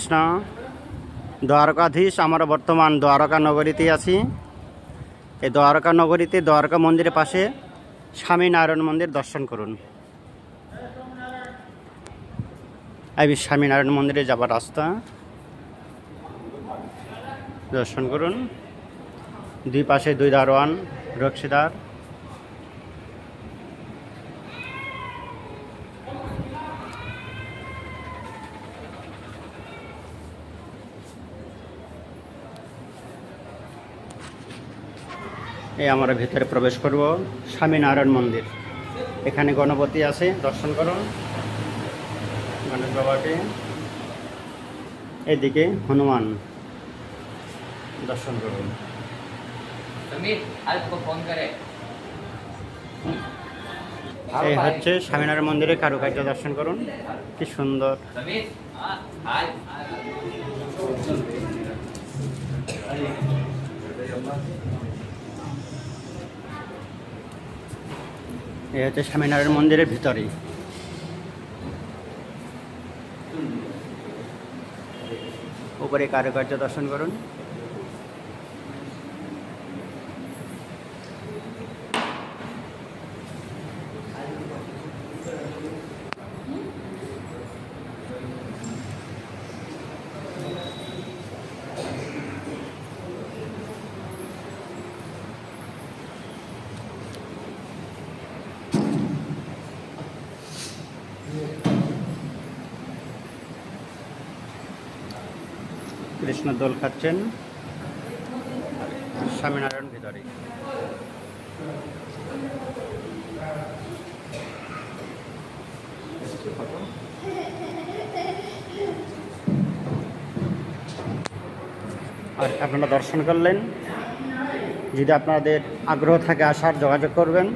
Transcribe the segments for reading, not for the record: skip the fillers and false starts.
কৃষ্ণ। দ্বারকাধীশ, আমরা বর্তমান দ্বারকা নগরীতে আছি। এই দ্বারকা নগরীতে দ্বারকা মন্দিরের পাশে স্বামীনারায়ণ মন্দির দর্শন করুন। এই স্বামীনারায়ণ মন্দিরে যাবার রাস্তা, দর্শন করুন। দুই পাশে দুই দারোয়ান রক্ষীদার। এই আমরা ভিতরে প্রবেশ করব স্বামীনারায়ণ মন্দির। এখানে গণপতি আছে, দর্শন করুন গণেশ বাবাকে। এদিকে হনুমান, দর্শন করুন। এই হচ্ছে স্বামীনারায়ণ মন্দিরের কারুকার্য, দর্শন করুন কি সুন্দর। এই হচ্ছে স্বামীনারায়ণ মন্দিরের ভিতরেই। উপরে কারুকার্য দর্শন করুন। কৃষ্ণ দোল খাচ্ছেন স্বামীনারায়ণ ভিতরে। আর আপনারা দর্শন করলেন। যদি আপনাদের আগ্রহ থাকে আসার, যোগাযোগ করবেন।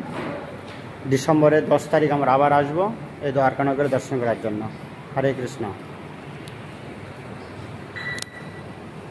ডিসেম্বরের 10 তারিখ আমরা আবার আসবো এই দ্বারকা নগরে দর্শন করার জন্য। হরে কৃষ্ণ।